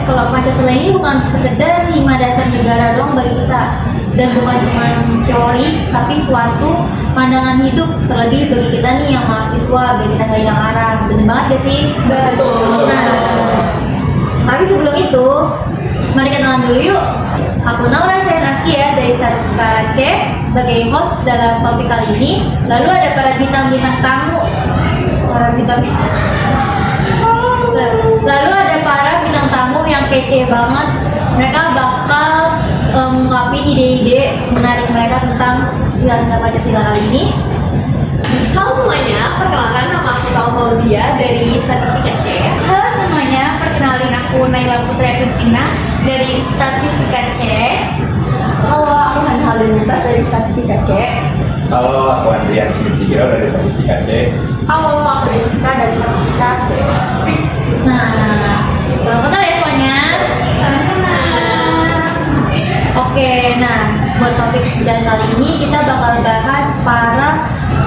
kalau Pancasila ini bukan sekedar 5 dasar negara doang bagi kita, dan bukan cuma teori, tapi suatu pandangan hidup terlebih bagi kita nih yang mahasiswa, biar kita gak hilang arah. Bener banget gak sih? Betul. Nah, tapi sebelum itu, mari kenalan dulu yuk. Aku Naura Senaskia dari Statistika C sebagai host dalam topik kali ini. Lalu ada para bintang-bintang tamu. Lalu ada para bintang tamu yang kece banget. Mereka bakal ngungkapin ide-ide menarik mereka tentang sila-sila Pancasila kali ini. Halo semuanya, perkenalkan nama aku Salma Fauzia dari Statistika C. Halo semuanya, perkenalin aku Naila Putri Agustina dari Statistika C. Halo, aku Hanhal Denuntas dari Statistika C. Halo, aku Andrian Simisigiro dari Statistika C. Halo, aku Destika dari Statistika C. Nah, selamat kenal ya semuanya. Salam kenal. Oke, nah buat topik pembicaraan kali ini kita bakal bahas para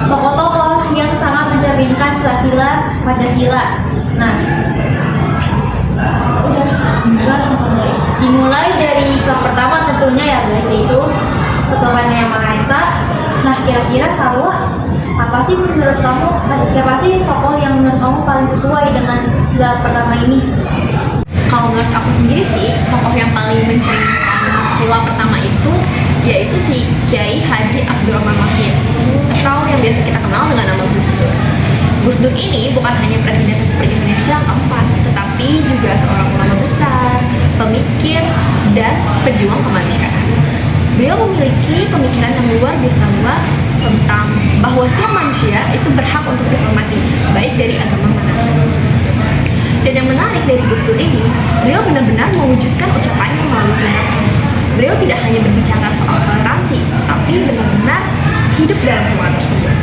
tokoh-tokoh yang sangat mencerminkan sila-sila Pancasila. Nah, dimulai dari sila pertama tentunya ya guys, yaitu ketuhanan yang Maha Esa. Nah, kira-kira Salwa, apa sih menurut kamu, siapa sih tokoh yang menurut kamu paling sesuai dengan sila pertama ini? Kalau menurut aku sendiri sih, tokoh yang paling mencerminkan sila pertama itu yaitu si Kiai Haji Abdurrahman Wahid, atau yang biasa kita kenal dengan nama Gus Dur. Gus Dur ini bukan hanya Presiden Republik Indonesia yang keempat, tetapi juga seorang ulama besar, pemikir, dan pejuang kemanusiaan. Beliau memiliki pemikiran yang luar biasa luas tentang bahwa setiap manusia itu berhak untuk dihormati, baik dari agama manapun. Dan yang menarik dari Gus Dur ini, beliau benar-benar mewujudkan ucapannya melalui tindakan. Beliau tidak hanya berbicara soal toleransi, tapi benar-benar hidup dalam semangat tersebut.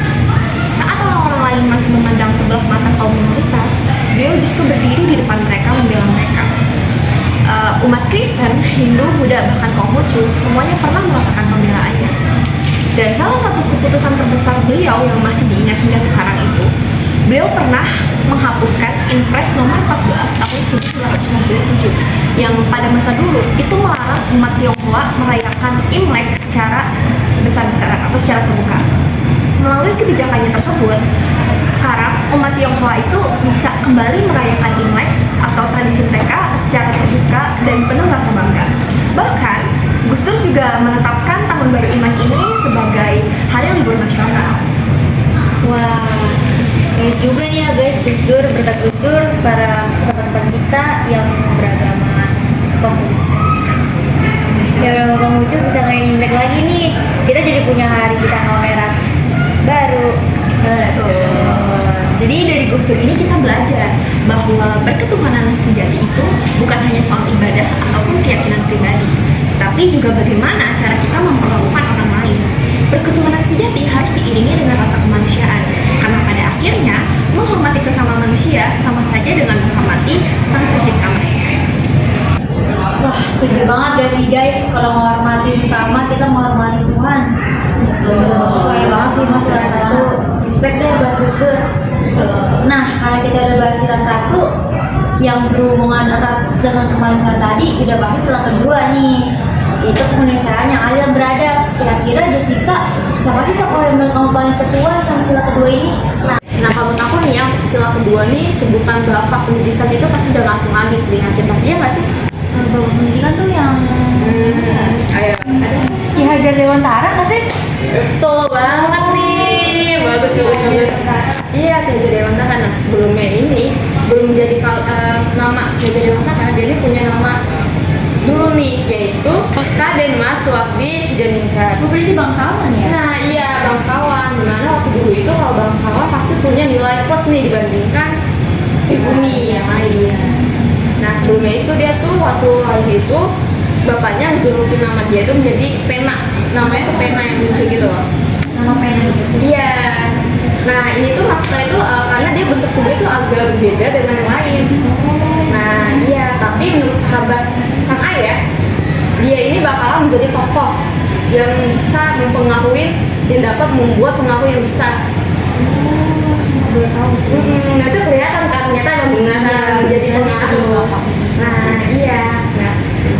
Saat orang-orang lain masih memandang sebelah mata kaum minoritas, beliau justru berdiri di depan mereka membela mereka. Umat Kristen, Hindu, Buddha, bahkan Konghucu, semuanya pernah merasakan pembelaannya. Dan salah satu keputusan terbesar beliau yang masih diingat hingga sekarang itu, beliau pernah menghapuskan Inpres nomor 14 tahun 1997 yang pada masa dulu itu melarang umat Tionghoa merayakan Imlek secara besar-besaran atau secara terbuka. Melalui kebijakannya tersebut, sekarang umat Tionghoa itu bisa kembali merayakan Imlek atau tradisi mereka secara terbuka dan penuh rasa bangga. Bahkan, Gus Dur juga menetapkan Tahun Baru Imlek ini sebagai hari libur nasional. Wah, keren juga nih ya guys, Gus Dur, berkat Gus Dur, para teman-teman kita yang beragama Konghucu bisa ngerayain Imlek lagi nih. Kita jadi punya hari tanggal merah baru. Jadi dari Gus Dur ini kita belajar bahwa berketuhanan sejati itu bukan hanya soal ibadah ataupun keyakinan pribadi, tapi juga bagaimana cara kita memperlakukan orang lain. Berketuhanan sejati harus diiringi dengan rasa kemanusiaan, karena pada akhirnya menghormati sesama manusia sama saja dengan menghormati Sang Pencipta mereka. Wah, setuju banget gak sih guys, kalau menghormati sesama kita menghormati Tuhan. Sesuai banget sih mas sila satu. Respect deh buat Gus Dur. Nah, karena kita udah bahas sila satu yang berhubungan erat dengan kemanusiaan tadi, udah pasti sila kedua nih, yaitu kemanusiaan yang adil dan beradab. Kira-kira Jessica, siapa sih tokoh yang menurut kamu paling sesuai sama sila kedua ini? Nah kalau menurut aku nih ya, sila kedua nih sebutan Bapak Pendidikan itu pasti udah nggak asing lagi telinga kita, iya nggak sih? Bapak pendidikan tuh yang Ayo, ada. Ki Hajar Dewantara nggak sih? Betul banget nih, bagus. Iya, Ki Hajar Dewantara. Nah sebelumnya ini, sebelum jadi nama Ki Hajar Dewantara, dia ini punya nama dulu nih, yaitu Raden Mas Suwakdi Sujaningrat. berarti bangsawan ya? Nah iya, bangsawan. Dimana waktu dulu itu kalau bangsawan pasti punya nilai plus nih dibandingkan di bumi yang lain. Nah sebelumnya itu dia tuh waktu lahir itu bapaknya ngejulukin nama dia itu menjadi Pena. Namanya tuh Pena yang lucu gitu loh. Nama pena gitu. Iya. Nah ini tuh maksudnya itu karena dia bentuk tubuh itu agak berbeda dengan yang lain. Nah iya, tapi menurut sahabat sang ayah, dia ini bakalan menjadi tokoh yang bisa mempengaruhi dan dapat membuat pengaruh yang besar. Nah itu kelihatan kan, ternyata emang benar menjadi pengaruh. Nah iya, nah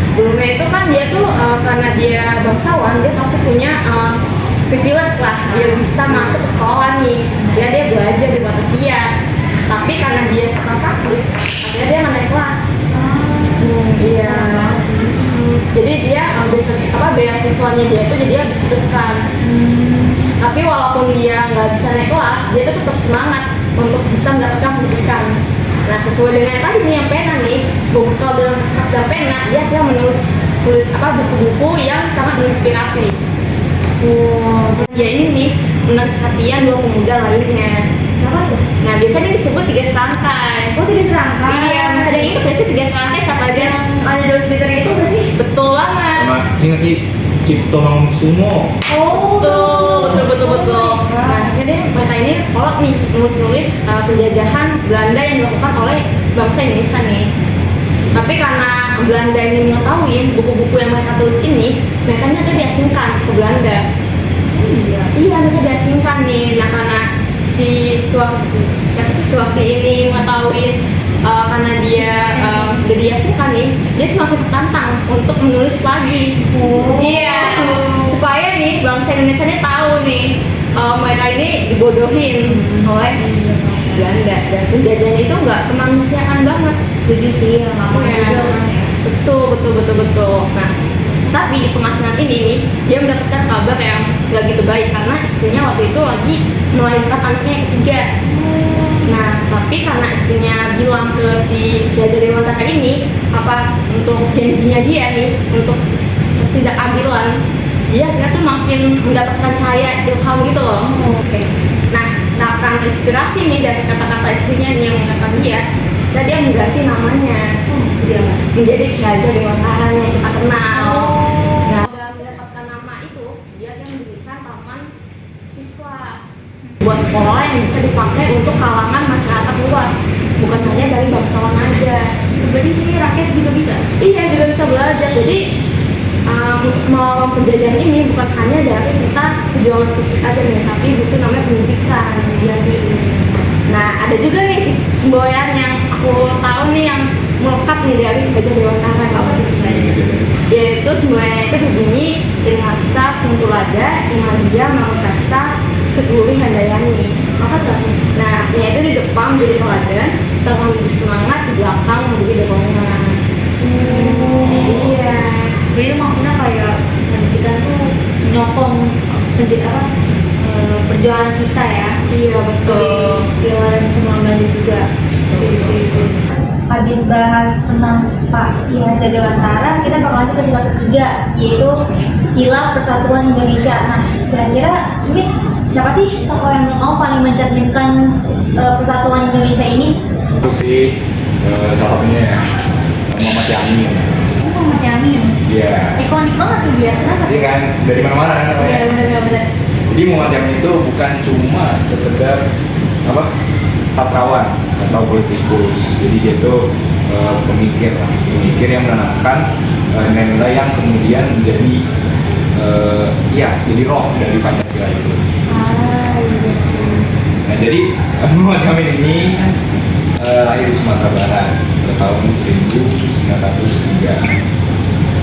sebelumnya itu kan dia tuh karena dia bangsawan, dia pasti punya privilege lah, dia bisa masuk ke sekolah nih, dia belajar di Batavia. Tapi karena dia suka sakit, akhirnya dia nggak naik kelas. Iya. Jadi dia beasiswanya dia itu jadi dia diputuskan. Tapi walaupun dia nggak bisa naik kelas, dia tuh tetap semangat untuk bisa mendapatkan pendidikan. Nah sesuai dengan yang tadi nih yang pena nih, kalau dengan kertas dan pena, dia akhirnya menulis buku-buku yang sangat menginspirasi. Ya ini nih menarik perhatian dua pemuda lainnya. Siapa tuh? Nah biasanya disebut 3 serangkai. Oh, 3 serangkai. Iya, masih ada yang ingat gak sih 3 serangkai siapa aja? Yang ada daun Twitter itu nggak sih? Betul banget. Sama ini nggak sih Cipto Mangunkusumo? Oh, Betul. Nah, akhirnya mereka ini kalau nih nulis penjajahan Belanda yang dilakukan oleh bangsa Indonesia nih. Tapi karena Belanda ini mengetahui buku-buku yang mereka tulis ini, mereka akan diasingkan ke Belanda. Iya, mereka diasingkan nih. Nah, karena si Suwakti ini mengetahui karena dia udah diasingkan nih, dia semakin tertantang untuk menulis lagi. Iya, supaya nih bangsa Indonesia ini tahu nih mereka ini dibodohin oleh Belanda dan penjajahan itu nggak kemanusiaan banget. setuju sih sama aku Iya. juga orang ya. Betul. Nah, tapi di pengasingan ini nih, dia mendapatkan kabar yang gak gitu baik karena istrinya waktu itu lagi melahirkan anaknya yang ketiga. Nah, tapi karena istrinya bilang ke si Raja Dewantara ini untuk janjinya dia nih untuk ketidakadilan, dia akhirnya tuh makin mendapatkan cahaya ilham gitu loh. Nah, seakan inspirasi nih dari kata-kata istrinya nih yang mengatakan dia mengganti namanya Iya. menjadi Ki Hajar Dewantara yang kita kenal. Nah, udah mendapatkan nama itu, dia akan mendirikan taman siswa, buat sekolah yang bisa dipakai untuk kalangan masyarakat luas, bukan hanya dari bangsawan aja. Berarti sini rakyat juga bisa. Iya, juga bisa belajar. Jadi melawan penjajahan ini bukan hanya dari kita perjuangan fisik aja nih, tapi butuh namanya pendidikan. Iya sih. Nah, ada juga nih semboyan yang aku tahu nih yang melekat nih dari Gajah Dewantara. Apa itu saya? Yaitu semboyannya itu berbunyi Irngasa Sungkulada Imadia Mamukasa Keduri Handayani. Apa tuh? Nah, artinya itu di depan menjadi teladan, tengah menjadi semangat, di belakang menjadi dorongan. Iya. Jadi maksudnya kayak pendidikan tuh menyokong perjuangan kita ya. Iya, betul. Piala sama Belanda juga. Habis bahas tentang Pak Ki Hajar Dewantara, kita bakal lanjut ke sila ketiga, yaitu Sila Persatuan Indonesia. Nah, kira-kira Smith, siapa sih tokoh yang paling mencerminkan persatuan Indonesia ini? Itu sih salah satunya ya Muhammad Yamin. Mas Yamin. Iya. Ikonik banget tuh dia, kenapa? Dia kan dari mana-mana kan Iya, orangnya. benar-benar. Jadi Muhammad Yamin itu bukan cuma sekedar sastrawan atau politikus. Jadi dia itu pemikir yang menanamkan nilai-nilai yang kemudian menjadi jadi roh dari Pancasila itu. Iya sih. Nah jadi Muhammad Yamin ini lahir di Sumatera Barat pada tahun 1903.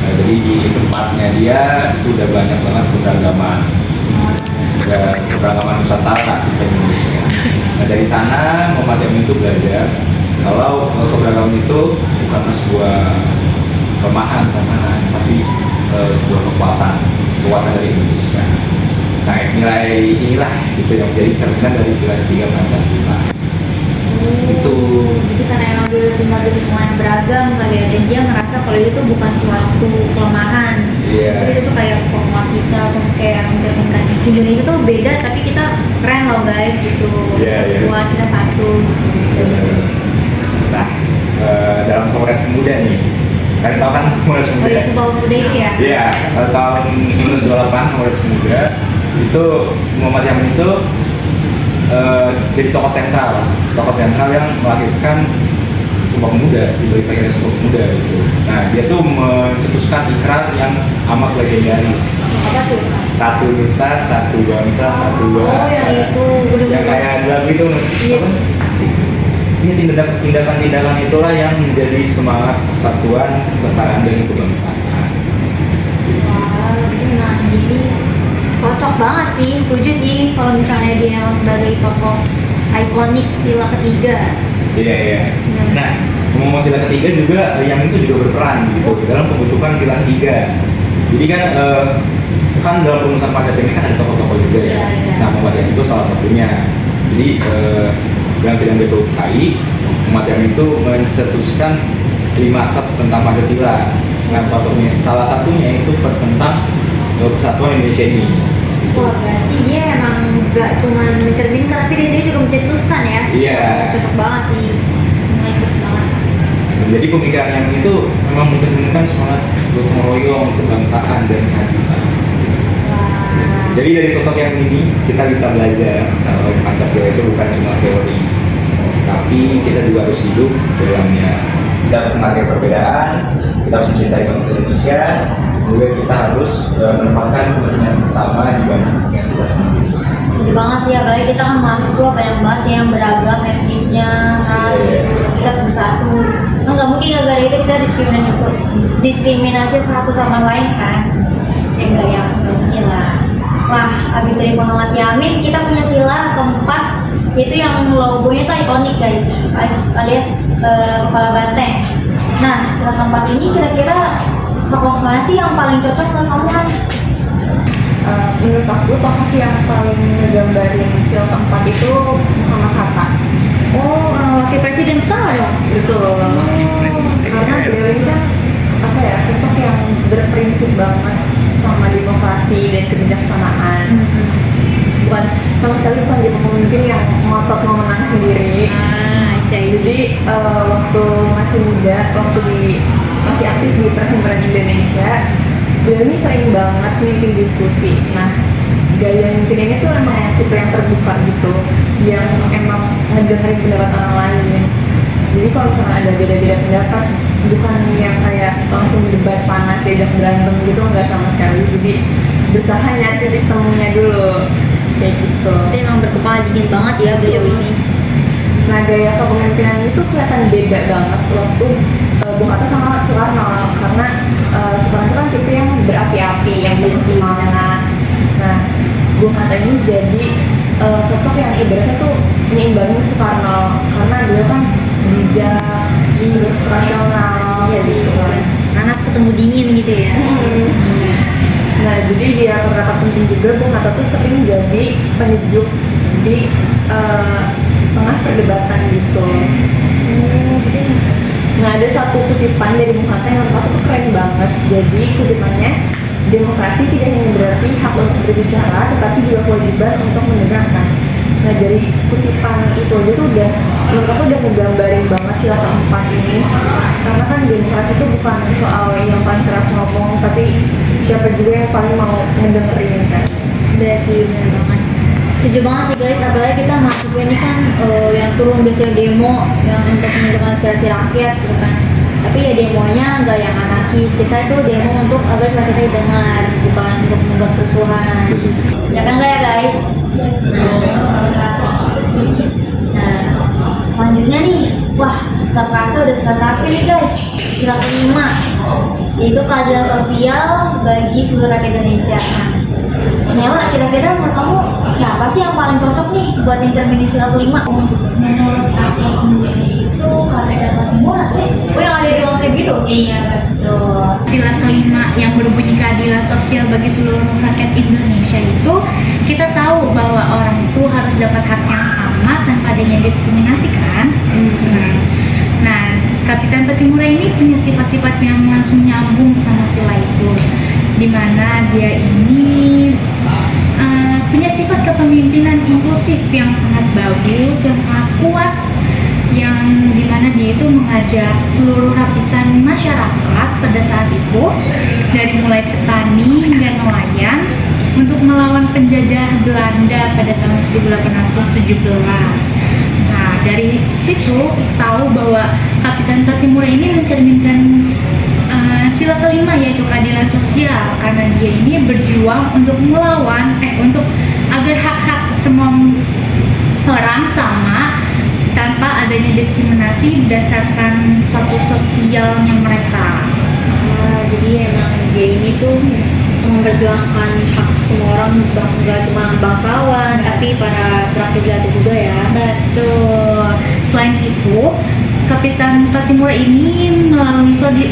Nah, jadi di tempatnya dia itu udah banyak banget keberagaman. Keberagaman Nusantara di Indonesia. Nah dari sana Muhammad Yamin itu belajar kalau keberagaman itu bukanlah sebuah kelemahan tantangan, tapi sebuah kekuatan dari Indonesia. Nah nilai inilah itu yang menjadi cerminan dari sila ketiga Pancasila. Itu. Jadi karena emang dia tinggal di lingkungan yang beragam kali ya, dan dia ngerasa kalau itu bukan suatu kelemahan. Iya. Jadi itu kayak penguat kita, kayak mencerminkan Indonesia tuh beda tapi kita keren loh guys gitu. Iya, iya. Buat kita satu. Nah dalam Kongres Pemuda nih, kalian tahu kan Kongres Pemuda? Oleh sebuah pemuda itu ya. Iya, tahun 1928 Kongres Pemuda itu Muhammad Yamin itu jadi tokoh sentral yang melahirkan Sumpah Pemuda, diberi panggilan Sumpah Pemuda gitu. Nah dia tuh mencetuskan ikrar yang amat legendaris. Apa tuh? Satu Nusa, satu bangsa, satu bahasa. Oh yang itu Yang kayak lagu itu mas. Iya. ini tindakan-tindakan itulah yang menjadi semangat persatuan, kesetaraan dan kebangsaan. Wah, nah jadi cocok banget sih, setuju sih kalau misalnya dia sebagai tokoh ikonik sila ketiga. Iya. Nah, ngomong sila ketiga juga yang itu juga berperan gitu dalam pembentukan sila ketiga. Jadi kan dalam perumusan Pancasila ini kan ada tokoh-tokoh juga ya. Iya. Nah, Muhammad Yamin itu salah satunya. Jadi dalam sidang BPUKI, Muhammad Yamin itu mencetuskan 5 asas tentang Pancasila. Nah, salah satunya itu tentang persatuan Indonesia ini. Wah, berarti dia emang gak cuma mencerminkan tapi dia sendiri juga mencetuskan ya. Iya. Cocok banget sih. Bagus banget. Jadi pemikiran yang itu memang mencerminkan semangat gotong royong, kebangsaan dan keadilan. Wah. Jadi dari sosok yang ini kita bisa belajar kalau Pancasila itu bukan cuma teori, tapi kita juga harus hidup dalamnya. Kita harus menghargai perbedaan, kita harus mencintai bangsa Indonesia, juga kita harus menempatkan kepentingan bersama dibanding kepentingan kita sendiri. Setuju banget sih, apalagi kita kan mahasiswa banyak banget yang beragam etnisnya, ras, terus kita harus bersatu. Nggak mungkin gara-gara itu kita diskriminasi satu sama lain kan? Enggak ya, nggak mungkin lah. Wah, habis dari Muhammad Yamin, kita punya sila keempat, yaitu yang logonya tuh ikonik guys, alias kepala banteng. Nah, sila keempat ini kira-kira tokoh mana sih yang paling cocok menurut kamu kan? Menurut aku tokoh yang paling ngegambarin sila keempat itu Muhammad Hatta. Oh, wakil presiden kita dong? Betul. Karena beliau ini kan apa ya, sosok yang berprinsip banget sama demokrasi dan kebijaksanaan. Bukan sama sekali bukan dia pemimpin yang ngotot mau menang sendiri. Jadi waktu masih muda, masih aktif di Perhimpunan Indonesia, beliau ini sering banget mimpin diskusi. Nah, gaya mimpin ini tuh emang tipe yang terbuka gitu, yang emang ngedengerin pendapat orang lain. Jadi kalau misalnya ada beda-beda pendapat, bukan yang kayak langsung debat panas, diajak berantem gitu, nggak sama sekali. Jadi berusaha nyari titik temunya dulu, kayak gitu. Itu emang berkepala dingin banget ya beliau ini. Nah, gaya kepemimpinan itu kelihatan beda banget waktu Bung Hatta sama Soekarno, karena Soekarno itu kan tipe yang berapi-api, yang bersemangat. Nah, Bung Hatta ini jadi sosok yang ibaratnya tuh nyimbangin Soekarno, karena dia kan bijak, terus rasional, gitu kan. Panas ketemu dingin gitu ya. Nah, jadi dia terdapat penting juga Bung Hatta tuh sering jadi penyejuk di tengah perdebatan gitu. Nah, ada satu kutipan dari Bung Hatta yang menurut aku tuh keren banget. Jadi kutipannya, demokrasi tidak hanya berarti hak untuk berbicara, tetapi juga kewajiban untuk mendengarkan. Nah, dari kutipan itu aja tuh udah, menurut aku udah ngegambarin banget sila keempat ini. Karena kan demokrasi itu bukan soal yang paling keras ngomong, tapi siapa juga yang paling mau ngedengerin kan. Udah sih, bener banget. Setuju banget sih guys, apalagi kita mahasiswa ini kan yang turun biasanya demo yang untuk menunjukkan aspirasi rakyat gitu kan. Tapi ya demonya nggak yang anarkis, kita itu demo untuk agar suara kita didengar, bukan untuk membuat kerusuhan. Ya kan nggak ya guys? Nah, selanjutnya nih, wah nggak kerasa udah sila terakhir nih guys, sila kelima, yaitu keadilan sosial bagi seluruh rakyat Indonesia. Nela, kira-kira menurut kamu siapa sih yang paling cocok nih buat mencermini sila kelima? Menurut aku sendiri itu Kata Timur sih. Oh, yang ada di Oscar gitu? Iya betul. Sila kelima yang berbunyi keadilan sosial bagi seluruh rakyat Indonesia itu, kita tahu bahwa orang itu harus dapat hak yang sama tanpa adanya diskriminasi kan? Nah, Kapitan Patimura ini punya sifat-sifat yang langsung nyambung sama sila itu, dimana dia ini punya sifat kepemimpinan inklusif yang sangat bagus, yang sangat kuat, yang dimana dia itu mengajak seluruh lapisan masyarakat pada saat itu, dari mulai petani hingga nelayan, untuk melawan penjajah Belanda pada tahun 1817. Nah, dari situ kita tahu bahwa Kapitan Patimura ini mencerminkan sila kelima, yaitu keadilan sosial, karena dia ini berjuang untuk melawan untuk agar hak-hak semua orang sama, tanpa adanya diskriminasi berdasarkan status sosialnya mereka. Jadi emang dia ini tuh memperjuangkan hak semua orang, nggak cuma bangsawan tapi para perakyat jelata juga ya. Betul. Selain itu, Kapitan Patimura ini melalui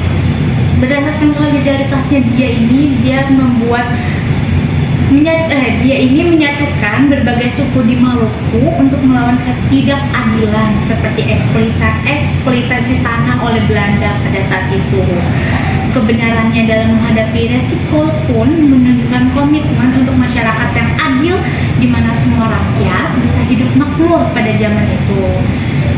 berdasarkan solidaritasnya dia membuat dia ini menyatukan berbagai suku di Maluku untuk melawan ketidakadilan seperti eksploitasi tanah oleh Belanda pada saat itu. Kebenarannya dalam menghadapi resiko pun menunjukkan komitmen untuk masyarakat yang adil di mana semua rakyat bisa hidup makmur pada zaman itu.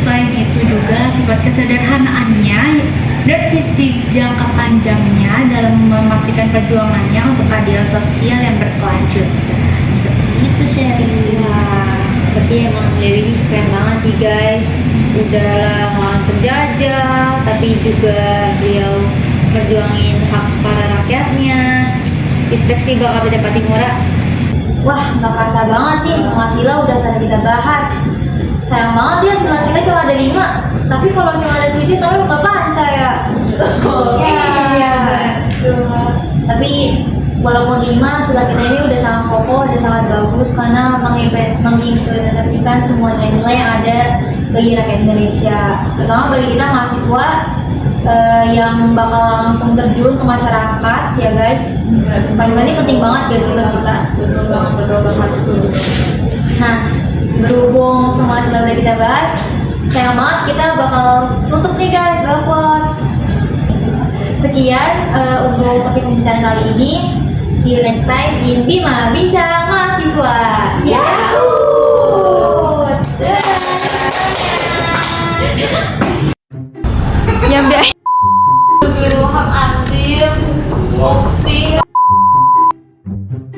Selain itu juga sifat kesederhanaannya dan visi jangka panjangnya dalam memastikan perjuangannya untuk keadilan sosial yang berkelanjutan. Seperti itu, Sherry. Wah, berarti emang Dewi ini keren banget sih guys. Udahlah melawan penjajah, tapi juga beliau perjuangin hak para rakyatnya. Respect sih Bang Kapitan Patimura. Wah, nggak kerasa banget nih semua sila udah tadi kita bahas. Sayang banget ya sila kita cuma ada 5. Tapi kalau cuma ada 7 namanya bukan panca ya. Iya. Tapi walaupun 5 sila kita ini udah sangat kokoh, udah sangat bagus karena mengimplementasikan semua nilai yang ada bagi rakyat Indonesia. Terutama bagi kita mahasiswa yang bakal langsung terjun ke masyarakat ya guys. Paling ini penting banget guys buat kita. Nah, berhubung semua sudah kita bahas, sayang banget kita bakal tutup nih guys, bagus. Sekian untuk topik pembicaraan kali ini. See you next time in Bima Bincang Mahasiswa. Yahoo! Yang biasa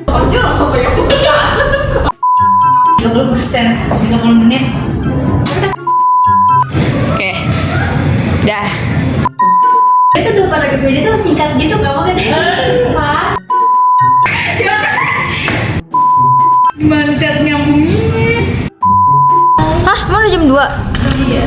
Orjo langsung kayak bukan 30 menit. Oke. Dah. Itu tuh paragraf ini tuh singkat gitu, gak mau kan? Gimana cara nyambunginnya? Hah, mau udah jam 2? Iya.